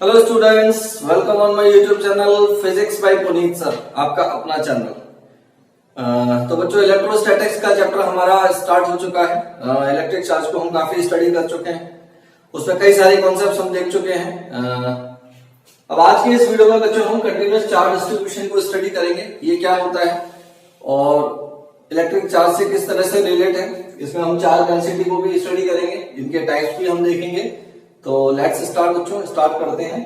Hello students, welcome on my YouTube channel physics bye Puneet sir, आपका अपना channel. तो बच्चों, इलेक्ट्रोस्टैटिक्स का चैप्टर हमारा स्टार्ट हो चुका है। इलेक्ट्रिक चार्ज को हम काफी स्टडी कर चुके हैं, उसमें कई सारे कॉन्सेप्ट्स हम देख चुके हैं। अब आज के इस वीडियो में बच्चों हम कंटिन्यूअस चार्ज डिस्ट्रीब्यूशन को स्टडी करेंगे, ये क्या होता है और इलेक्ट्रिक चार्ज से किस तरह से रिलेट है। इसमें हम चार्ज डेंसिटी को भी स्टडी करेंगे, इनके टाइप्स भी हम देखेंगे। तो लेट्स स्टार्ट बच्चों, स्टार्ट करते हैं।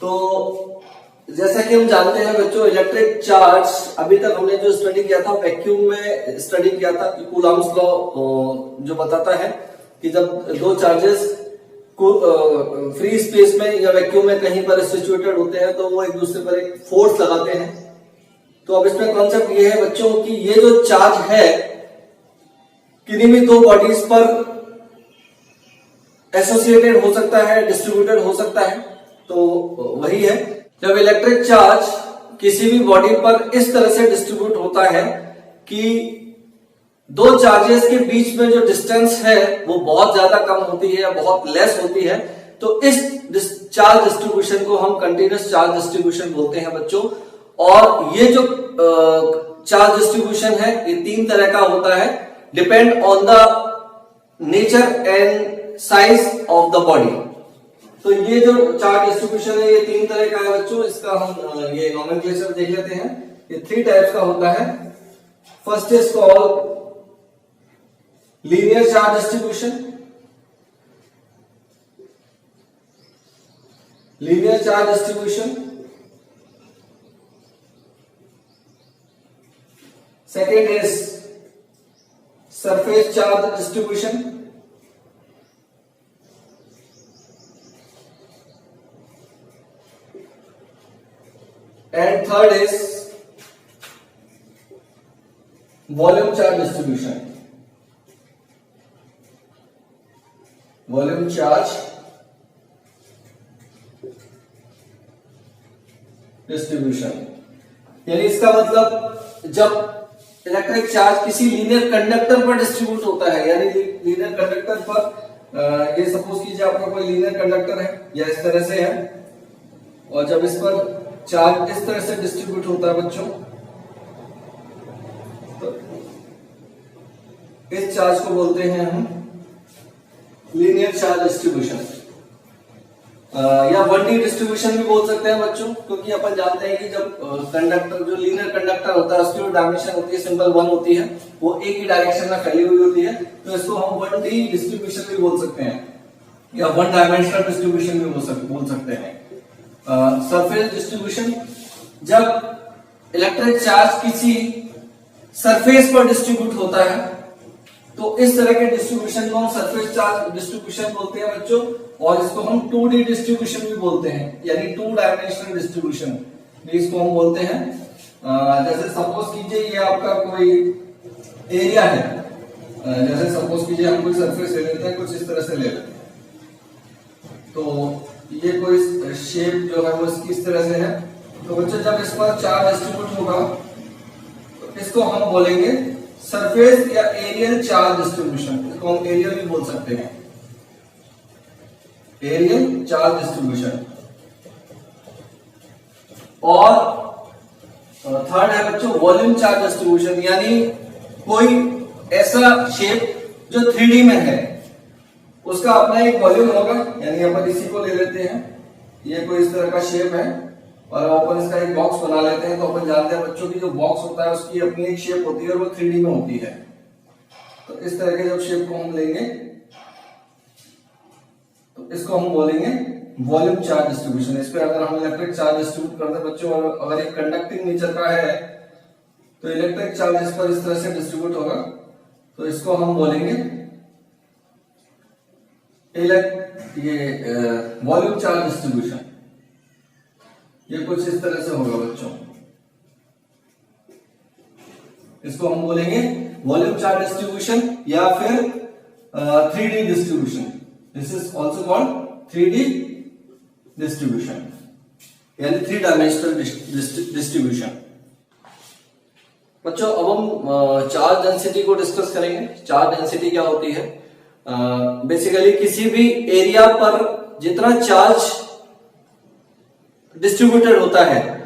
तो जैसा कि हम जानते हैं बच्चों, इलेक्ट्रिक चार्ज अभी तक हमने जो स्टडी किया था वैक्यूम में स्टडी किया था कि कूलम्ब्स लॉ जो बताता है कि जब दो चार्जेस फ्री स्पेस में या वैक्यूम में कहीं पर सिचुएटेड होते हैं तो वो एक दूसरे पर एक फोर्स लगाते हैं। तो अब इसमें कॉन्सेप्ट ये है बच्चों कि ये जो चार्ज है किन्हीं भी दो बॉडीज पर एसोसिएटेड हो सकता है, डिस्ट्रीब्यूटेड हो सकता है। तो वही है, जब इलेक्ट्रिक चार्ज किसी भी बॉडी पर इस तरह से डिस्ट्रीब्यूट होता है कि दो चार्जेस के बीच में जो डिस्टेंस है वो बहुत ज्यादा कम होती है या बहुत लेस होती है, तो इस चार्ज डिस्ट्रीब्यूशन को हम कंटिन्यूअस चार्ज डिस्ट्रीब्यूशन बोलते हैं बच्चों। और ये जो चार्ज डिस्ट्रीब्यूशन है ये तीन तरह का होता है, depend on the nature and size of the body. तो ये जो चार्ज डिस्ट्रीब्यूशन है ये तीन तरह का है बच्चों। इसका हम ये नोमेनक्लेचर देख लेते हैं। ये थ्री टाइप्स का होता है। First is called linear charge distribution, linear charge distribution. Second is surface charge distribution, and third is volume charge distribution, volume charge distribution। यानी इसका मतलब जब इलेक्ट्रिक चार्ज किसी लीनियर कंडक्टर पर डिस्ट्रीब्यूट होता है, यानी लीनियर कंडक्टर पर ये सपोज कीजिए आपका कोई लीनियर कंडक्टर है या इस तरह से है, और जब इस पर चार्ज इस तरह से डिस्ट्रीब्यूट होता है बच्चों, तो इस चार्ज को बोलते हैं हम लीनियर चार्ज डिस्ट्रीब्यूशन या 1D डिस्ट्रीब्यूशन भी बोल सकते हैं बच्चों, क्योंकि अपन जानते हैं कि जब कंडक्टर जो लीनियर कंडक्टर होता है उसकी जो डायमेंशन होती है सिंपल 1 होती है, वो एक ही डायरेक्शन में फैली हुई होती है, तो इसको हम 1D डिस्ट्रीब्यूशन भी बोल सकते हैं या 1 डायमेंशनल डिस्ट्रीब्यूशन भी बोल सकते हैं। सरफेस डिस्ट्रीब्यूशन, जब इलेक्ट्रिक चार्ज किसी सरफेस पर डिस्ट्रीब्यूट होता है तो इस तरह के डिस्ट्रीब्यूशन को हम सरफेस चार्ज डिस्ट्रीब्यूशन बोलते हैं बच्चों। और इसको हम 2D डिस्ट्रीब्यूशन भी बोलते हैं, यानी 2 डायमेंशनल डिस्ट्रीब्यूशन इसको हम बोलते हैं। जैसे सपोज कीजिए ये आपका कोई एरिया है, जैसे सपोज कीजिए हम कोई सरफेस ले लेते हैं, कुछ इस तरह से ले लेते हैं, तो ये कोई शेप जो है वो इसकी इस तरह से है। तो बच्चों जब इस पर चार्ज डिस्ट्रीब्यूट होगा तो इसको हम बोलेंगे सरफेस या एरियल चार्ज डिस्ट्रीब्यूशन। इसको हम एरियल भी बोल सकते हैं, एरियल चार्ज डिस्ट्रीब्यूशन। और थर्ड है बच्चों वॉल्यूम चार्ज डिस्ट्रीब्यूशन, यानी कोई ऐसा शेप जो 3D में है, उसका अपना एक वॉल्यूम होगा। यानी अपन इसी को ले लेते हैं, ये कोई इस तरह का शेप है और अपन इसका एक बॉक्स बना लेते हैं। तो अपन जानते हैं बच्चों की जो बॉक्स होता है उसकी अपनी एक शेप होती है और वो 3D में होती है। तो इस तरह के जब शेप को हम लेंगे तो इसको हम बोलेंगे वॉल्यूम चार्ज डिस्ट्रीब्यूशन। इस पर अगर हम इलेक्ट्रिक चार्ज डिस्ट्रीब्यूट करते हैं बच्चों, और अगर एक कंडक्टिंग नेचर का है तो इलेक्ट्रिक चार्ज इस पर इस तरह से डिस्ट्रीब्यूट होगा, तो इसको हम बोलेंगे ये वॉल्यूम चार्ज डिस्ट्रीब्यूशन। ये कुछ इस तरह से होगा बच्चों, इसको हम बोलेंगे वॉल्यूम चार्ज डिस्ट्रीब्यूशन या फिर 3D distribution. This is also called 3D distribution, यानी 3 डायमेंशनल डिस्ट्रीब्यूशन। बच्चों अब हम चार्ज डेंसिटी को डिस्कस करेंगे। चार्ज डेंसिटी क्या होती है? बेसिकली किसी भी एरिया पर जितना चार्ज डिस्ट्रीब्यूटेड होता है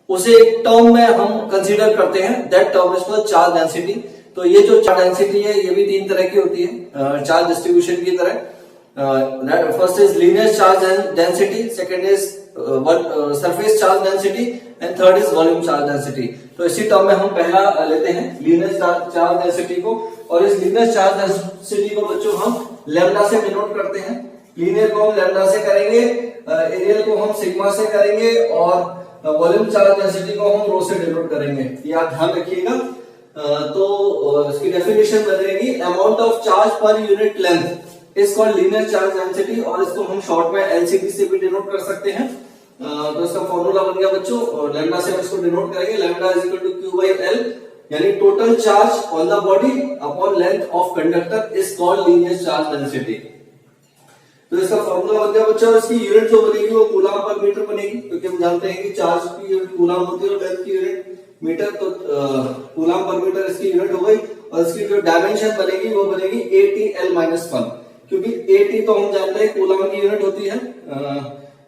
उसे एक टर्म में हम कंसीडर करते हैं, that term is called charge density. तो ये जो चार्ज डेंसिटी है ये भी तीन तरह की होती है चार्ज डिस्ट्रीब्यूशन की तरह। First is linear charge density, second is surface charge density and third is volume charge density. तो इसी टर्म में हम पहला लेते हैं लीनियर चार्ज डेंसिटी को, और इस लीनियर चार्ज डेंसिटी को बच्चों हम लैम्डा से डिनोट करते हैं। लीनियर को हम लैम्डा से करेंगे, एरियल को हम सिग्मा से करेंगे और वॉल्यूम चार्ज डेंसिटी को हम रो से डिनोट करेंगे। ये आप ध्यान रखिएगा। तो इसकी डेफिनेशन बनेगी amount of charge per unit length is called linear charge density, और इसको हम शॉर्ट में एलसीडी से भी डिनोट कर सकते हैं। तो इसका फॉर्मूला बन गया बच्चों, लैम्डा से हम इसको डिनोट करेंगे, lambda is equal to q by l, यानी total charge on the body upon length of conductor is called linear charge density. तो इसका फॉर्मूला बन गया बच्चों, और इसकी यूनिट जो बनेगी वो कूलम पर मीटर बनेगी, क्योंकि हम जानते हैं कि चार्ज की यूनिट कूलम होती है और लेंथ की यूनिट मीटर। तो कूलम पर मीटर इसकी यूनिट हो गई, और इसकी जो डायमेंशन बनेगी वो बनेगी ATL-1, क्योंकि AT तो हम जानते हैं कूलम की यूनिट होती है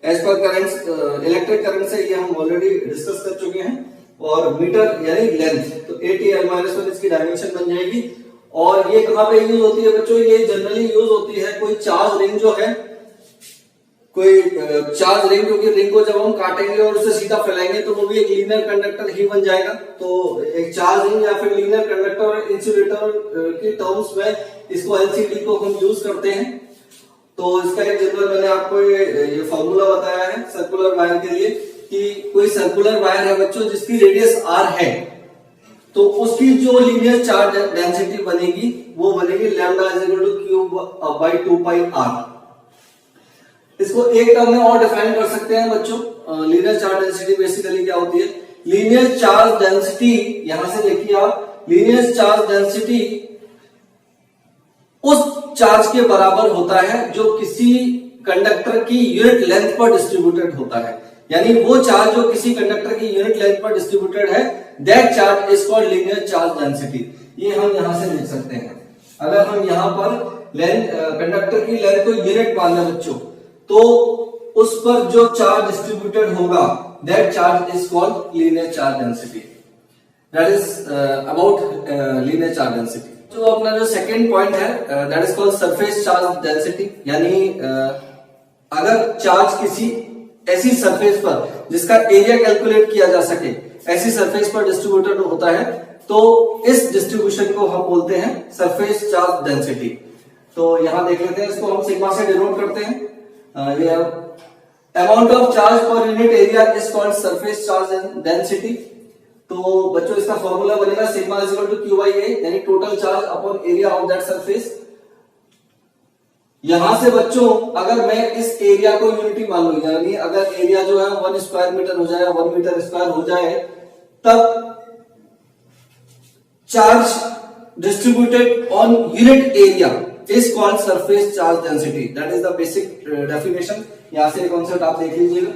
as per current, electric current से ये हम ऑलरेडी डिस्कस कर चुके हैं, और मीटर यानी लेंथ, तो ATL-1 इसकी डायमेंशन बन जाएगी। और ये कहां पे यूज होती है बच्चों, ये जनरली यूज होती है कोई चार्ज रिंग जो है, कोई चार्ज रिंग, क्योंकि रिंग को जब हम काटेंगे और उसे सीधा फैलाएंगे तो वो भी एक लीनियर कंडक्टर ही बन जाएगा। तो एक चार्ज रिंग या फिर लीनियर कंडक्टर और इंसुलेटर की टर्म्स में इसको एलसीडी को हम यूज करते हैं। तो इसका एक जनरल मैंने आपको ये फॉर्मूला बताया है सर्कुलर वायर के लिए, कि कोई सर्कुलर वायर है बच्चों जिसकी रेडियस r है, तो उसकी जो लीनियर चार्ज डेंसिटी बनेगी वो बनेगी lambda is equal to q by 2 pi r। इसको एक टर्म में और डिफाइन कर सकते हैं बच्चों। लीनियर चार्ज डेंसिटी बेसिकली क्या होती है, लीनियर चार्ज डेंसिटी, यहां से देखिए आप, लीनियर चार्ज डेंसिटी उस चार्ज के बराबर होता है जो किसी कंडक्टर की यूनिट लेंथ पर डिस्ट्रीब्यूटेड होता है, यानी वो चार्ज जो किसी कंडक्टर की यूनिट लेंथ पर डिस्ट्रीब्यूटेड है, that charge is called linear charge density. ये हम यहां से लिख सकते हैं। अगर हम यहां पर लेंथ, कंडक्टर की लेंथ को यूनिट मान लें बच्चों, तो उस पर जो चार्ज डिस्ट्रीब्यूटेड होगा, that charge is called linear charge density. That is about linear charge density. तो अपना जो सेकेंड पॉइंट है that is called surface charge density, यानी अगर चार्ज किसी ऐसी सरफेस पर जिसका एरिया कैलकुलेट किया जा सके, ऐसी सरफेस पर डिस्ट्रीब्यूटेड होता है, तो इस डिस्ट्रीब्यूशन को हम बोलते हैं सरफेस चार्ज डेंसिटी। तो यहां देख लेते हैं, इसको हम सिग्मा से डिनोट करते हैं। ये amount of charge per unit area is called surface charge density. तो बच्चों इसका फॉर्मूला बनेगा sigma is equal to q by A, यानी total charge upon area of that surface. यहां से बच्चों अगर मैं इस एरिया को यूनिटी मान लूं, यानी अगर एरिया जो है 1 स्क्वायर मीटर हो जाए, 1 मीटर स्क्वायर हो जाए, तब charge distributed on unit area is called surface charge density. That is the basic definition. यहां से कॉन्सेप्ट आप देख लीजिएगा।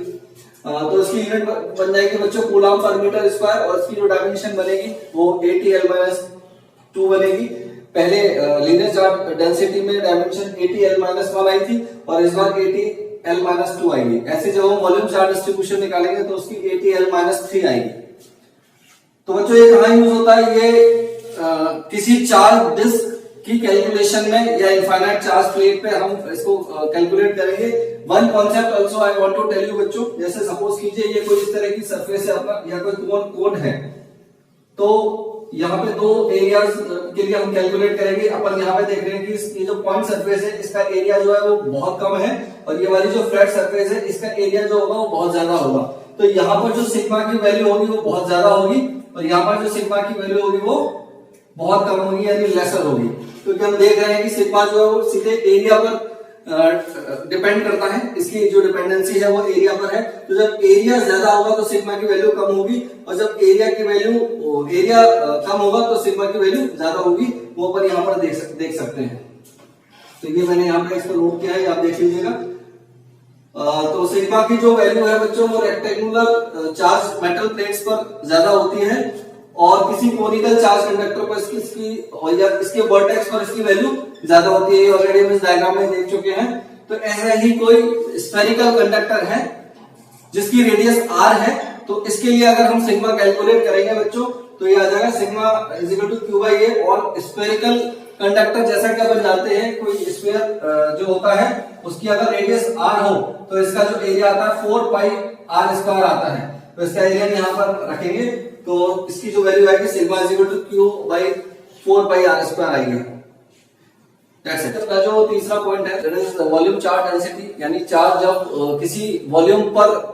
तो इसकी यूनिट बन जाएगी बच्चों कूलम पर मीटर स्क्वायर, और इसकी जो डायमेंशन बनेगी वो ATL-2 बनेगी। पहले लीनियर चार्ज डेंसिटी में डायमेंशन ATL-1 आई थी, और इस बार ATL-2 आएगी। ऐसे जब हम वॉल्यूम चार्ज डिस्ट्रीब्यूशन निकालेंगे तो उसकी ATL-3 आएगी। तो बच्चों ये कहां यूज होता है, ये किसी चार्ज डिस्क की कैलकुलेशन में, या इनफाइनाइट चार्ज प्लेट पे हम इसको कैलकुलेट करेंगे। One concept also I want to tell you बच्चों, जैसे सपोज कीजिए ये कोई इस तरह की सरफेस है अपना, या कोई कोन है, तो यहाँ पे दो एरियाज के लिए हम कैलकुलेट करेंगे। अपन यहाँ पे देख रहे हैं कि ये जो पॉइंट सरफेस है इसका एरिया जो है वो बहुत कम है, और ये वाली जो फ्लैट सरफेस है इसका एरिया जो होगा वो बहुत ज्यादा होगा। तो यहाँ पर जो सिग्मा की वैल्यू होगी वो बहुत ज्यादा होगी, और यहाँ पर जो सिग्मा की वैल्यू होगी वो बहुत कम होगी, यानी लेसर होगी। क्योंकि हम देख रहे हैं कि सिग्मा जो है वो सीधे एरिया पर डिपेंड करता है, इसकी जो डिपेंडेंसी है वो एरिया पर है। तो जब एरिया ज्यादा होगा तो सिग्मा की वैल्यू कम होगी, और जब एरिया कम होगा तो सिग्मा की वैल्यू ज्यादा होगी। वो अपन यहाँ पर देख सकते हैं। तो ये मैंने यहाँ पे इसको नोट किया है, आप देख लीजिएगा। तो सिग्मा की जो वैल्यू है बच्चों वो रेक्टेंगुलर चार्ज मेटल प्लेट्स पर ज्यादा होती है, और किसी कोनिकल चार्ज कंडक्टर पर इसके वर्टेक्स पर इसकी वैल्यू ज्यादा होती है। ऑलरेडी हम इस डायग्राम में देख चुके हैं। तो ऐसा ही कोई स्फेरिकल कंडक्टर है, जिसकी रेडियस r है, तो इसके लिए अगर हम सिग्मा कैलकुलेट करेंगे बच्चों, तो ये आ जाएगा sigma is equal to q by A. और स्फेरिकल कंडक्टर जैसा कि अपन जानते हैं, कोई स्फीयर जो होता है उसकी अगर रेडियस r हो तो इसका जो एरिया आता है 4 पाई r स्क्वायर आता है। तो इसका एरिया यहाँ पर रखेंगे तो इसकी जो वैल्यू आएगी sigma is equal to q by 4 pi r square आएगी। That's it. का जो तीसरा पॉइंट है that is volume charge density, यानी चार्ज जब किसी वॉल्यूम पर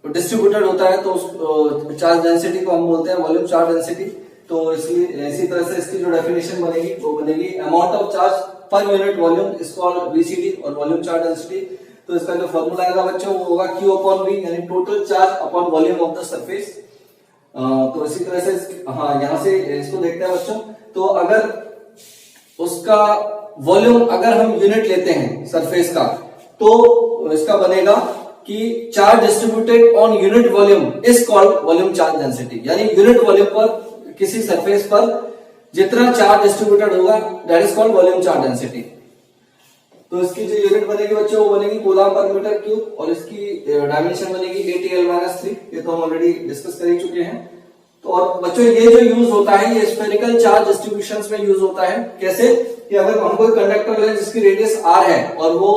डिस्ट्रीब्यूटेड होता है तो उस चार्ज डेंसिटी को हम बोलते हैं वॉल्यूम चार्ज डेंसिटी। तो इसी तरह से इसकी जो डेफिनेशन बनेगी वो बनेगी amount of charge per unit volume is called VCD, और वॉल्यूम चार्ज डेंसिटी तो इसका जो फॉर्मूला आएगा बच्चों वो होगा Q अपॉन V, यानी total charge upon volume of the surface. तो इसी तरह से हाँ यहां से इसको देखते हैं बच्चों। तो अगर उसका वॉल्यूम अगर हम यूनिट लेते हैं सरफेस का, तो इसका बनेगा कि charge distributed on unit volume is called volume charge density, यानी यूनिट वॉल्यूम पर किसी सरफेस पर जितना चार्ज डिस्ट्रीब्यूटेड होगा that is called volume charge density. तो इसकी जो यूनिट बनेगी बच्चों वो बनेगी कूलम पर मीटर क्यूब, और इसकी डायमेंशन बनेगी 8L-3। ये तो हम ऑलरेडी डिस्कस कर ही चुके हैं। तो और बच्चों ये जो यूज होता है ये स्फेरिकल चार्ज डिस्ट्रीब्यूशंस में यूज होता है। कैसे कि अगर हम कोई कंडक्टर है जिसकी रेडियस r है और वो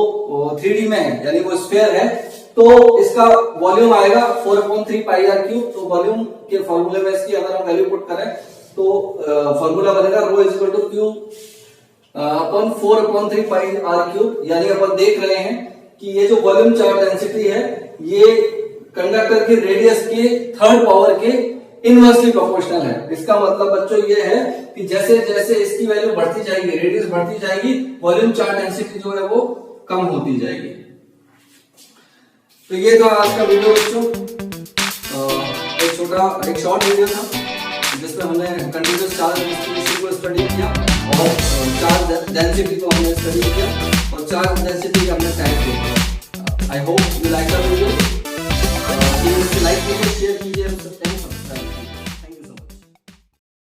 3D में है, यानी वो स्फीयर है, तो इसका वॉल्यूम आएगा 4/3 पाई r क्यूब। तो वॉल्यूम के फॉर्मूले में इसकी अगर हम वैल्यू पुट करें तो फॉर्मूला बनेगा rho is equal to q upon 4/3 pi r cube. यानी अपन देख रहे हैं कि ये जो वॉल्यूम चार्ज डेंसिटी है ये कंडक्टर की रेडियस के थर्ड पावर के इनवर्सली प्रोपोर्शनल है। इसका मतलब बच्चों ये है कि जैसे जैसे इसकी वैल्यू बढ़ती जाएगी, रेडियस बढ़ती जाएगी, वॉल्यूम चार्ज डेंसिटी जो है वो कम होती जाएगी। तो ये था आज का वीडियो बच्चों, एक शॉर्ट वीडियो था जिसमें हमने कंटीन्यूअस चार्ज डिस्ट्रीब्यूशन को स्टडी किया और चार्ज डेंसिटी को हमने स्टडी किया और चार्ज डेंसिटी के हमने टाइप किया। I hope you like